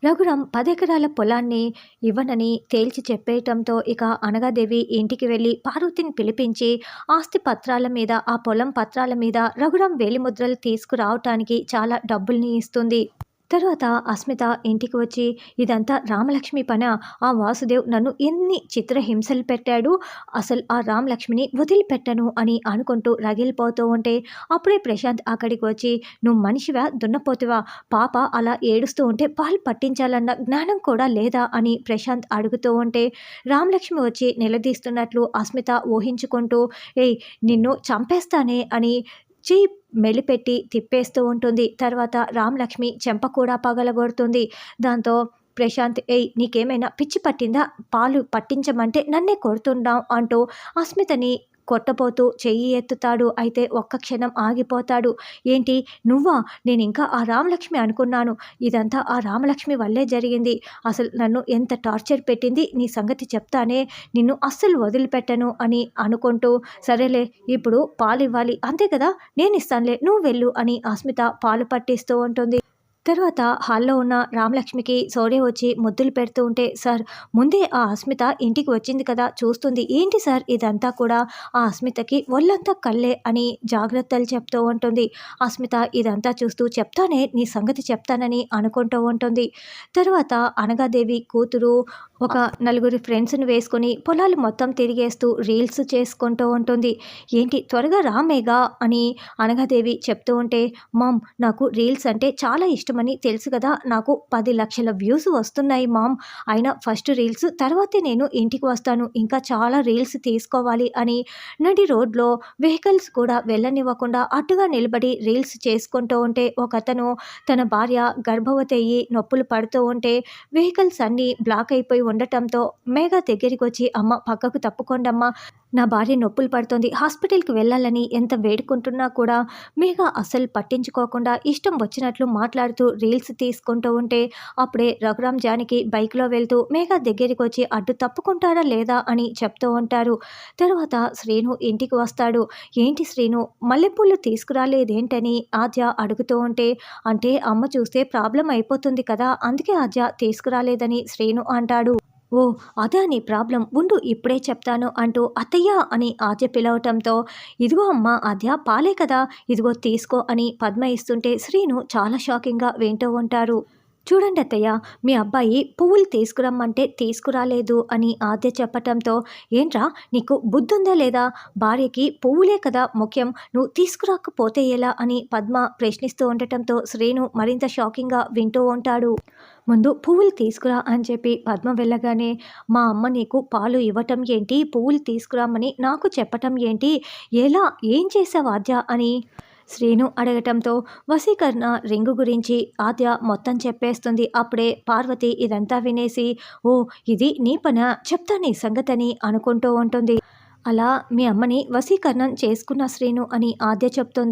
రఘురాం 10 ఎకరాల పొలాన్ని ఇవ్వనని తేల్చి చెప్పేయటంతో ఇక అనగాదేవి ఇంటికి వెళ్ళి పార్వతిని పిలిపించి ఆస్తి పత్రాల మీద, ఆ పొలం పత్రాల మీద రఘురాం వేలిముద్రలు తీసుకురావటానికి చాలా డబ్బుల్ని ఇస్తుంది. తర్వాత అస్మిత ఇంటికి వచ్చి, ఇదంతా రామలక్ష్మి పనా? ఆ వాసుదేవ్ నన్ను ఎన్ని చిత్రహింసలు పెట్టాడు, అసలు ఆ రామలక్ష్మిని వదిలిపెట్టను అని అనుకుంటూ రగిలిపోతూ ఉంటే అప్పుడే ప్రశాంత్ అక్కడికి వచ్చి, నువ్వు మనిషివా దున్నపోతువా? పాప అలా ఏడుస్తూ ఉంటే పాలు పట్టించాలన్న జ్ఞానం కూడా లేదా అని ప్రశాంత్ అడుగుతూ ఉంటే రామలక్ష్మి వచ్చి నిలదీస్తున్నట్లు అస్మిత ఊహించుకుంటూ, ఏయ్ నిన్ను చంపేస్తానే అని చెయ్యి మెలిపెట్టి తిప్పేస్తూ ఉంటుంది. తర్వాత రామలక్ష్మి చెంప కూడా పగలగొడుతుంది. దాంతో ప్రశాంత్, ఏయ్ నీకేమైనా పిచ్చి పట్టిందా, పాలు పట్టించమంటే నన్నే కొడుతున్నావు అంటూ అస్మితని కొట్టబోతూ చెయ్యి ఎత్తుతాడు. అయితే ఒక్క క్షణం ఆగిపోతాడు. ఏంటి నువ్వా? నేను ఇంకా ఆ రామలక్ష్మి అనుకున్నాను. ఇదంతా ఆ రామలక్ష్మి వల్లే జరిగింది. అసలు నన్ను ఎంత టార్చర్ పెట్టింది, నీ సంగతి చెప్తానే, నిన్ను అస్సలు వదిలిపెట్టను అని అనుకుంటూ, సరేలే ఇప్పుడు పాలు ఇవ్వాలి అంతే కదా, నేను ఇస్తానులే నువ్వు వెళ్ళు అని అస్మిత పాలు పట్టిస్తూ ఉంటుంది. తర్వాత హాల్లో ఉన్న రామలక్ష్మికి సౌర్య వచ్చి ముద్దులు పెడుతూ ఉంటే, సార్ ముందే ఆ అస్మిత ఇంటికి వచ్చింది కదా చూస్తుంది, ఏంటి సార్ ఇదంతా కూడా, ఆ అస్మితకి ఒళ్ళంతా కళ్ళే అని జాగ్రత్తలు చెప్తూ ఉంటుంది. అస్మిత ఇదంతా చూస్తూ చెప్తానే నీ సంగతి చెప్తానని అనుకుంటూ ఉంటుంది. తర్వాత అనగాదేవి కూతురు ఒక నలుగురి ఫ్రెండ్స్ని వేసుకొని పొలాలు మొత్తం తిరిగేస్తూ రీల్స్ చేసుకుంటూ ఉంటుంది. ఏంటి త్వరగా రామేగా అని అనగాదేవి చెప్తూ ఉంటే, మామ్ నాకు రీల్స్ అంటే చాలా ఇష్టమని తెలుసు కదా, నాకు 10 లక్షల వ్యూస్ వస్తున్నాయి మామ్, అయినా ఫస్ట్ రీల్స్ తర్వాతే నేను ఇంటికి వస్తాను, ఇంకా చాలా రీల్స్ తీసుకోవాలి అని నడి రోడ్లో వెహికల్స్ కూడా వెళ్ళనివ్వకుండా అడ్డుగా నిలబడి రీల్స్ చేసుకుంటూ ఉంటే ఒకతను తన భార్య గర్భవతి అయ్యి నొప్పులు పడుతూ ఉంటే వెహికల్స్ అన్నీ బ్లాక్ అయిపోయి ఉండటంతో మేఘ దగ్గరికి వచ్చి, అమ్మ పక్కకు తప్పుకోండమ్మా, నా భార్య నొప్పులు పడుతుంది, హాస్పిటల్కి వెళ్ళాలని ఎంత వేడుకుంటున్నా కూడా మేఘ అస్సలు పట్టించుకోకుండా ఇష్టం వచ్చినట్లు మాట్లాడుతూ రీల్స్ తీసుకుంటూ ఉంటే అప్పుడే రఘురాం జానకి బైక్లో వెళ్తూ మేఘ దగ్గరికి వచ్చి అడ్డు తప్పుకుంటారా లేదా అని చెప్తూ ఉంటారు. తర్వాత శ్రీను ఇంటికి వస్తాడు. ఏంటి శ్రీను మల్లెపూలు తీసుకురాలేదేంటని ఆద్య అడుగుతూ ఉంటే, అంటే అమ్మ చూస్తే ప్రాబ్లం అయిపోతుంది కదా, అందుకే ఆద్య తీసుకురాలేదని శ్రీను అంటాడు. ఓ అదే నీ ప్రాబ్లం, ఉండు ఇప్పుడే చెప్తాను అంటూ అత్తయ్య అని ఆద్య పిలవటంతో, ఇదిగో అమ్మ ఆద్య పాలే కదా, ఇదిగో తీసుకో అని పద్మ ఇస్తుంటే శ్రీను చాలా షాకింగ్గా వింటూ ఉంటారు. చూడండి అత్తయ్య, మీ అబ్బాయి పువ్వులు తీసుకురమ్మంటే తీసుకురాలేదు అని ఆద్య చెప్పటంతో, ఏంట్రా నీకు బుద్ధుందా లేదా, భార్యకి పువ్వులే కదా ముఖ్యం, నువ్వు తీసుకురాకపోతే ఎలా అని పద్మ ప్రశ్నిస్తూ ఉండటంతో శ్రీను మరింత షాకింగ్గా వింటూ ఉంటాడు. ముందు పువ్వులు తీసుకురా అని చెప్పి పద్మ వెళ్ళగానే, మా అమ్మ నీకు పాలు ఇవ్వటం ఏంటి, పువ్వులు తీసుకురామని నాకు చెప్పటం ఏంటి, ఎలా ఏం చేసావు ఆద్య అని శ్రీను అడగటంతో వశీకరణ రింగు గురించి ఆద్య మొత్తం చెప్పేస్తుంది. అప్పుడే పార్వతి ఇదంతా వినేసి, ఓ ఇది నీ పనా, చెప్తా నీ సంగతని అనుకుంటూ ఉంటుంది. అలా మీ అమ్మని వశీకరణం చేసుకున్న శ్రీను అని ఆద్య చెప్తుంది.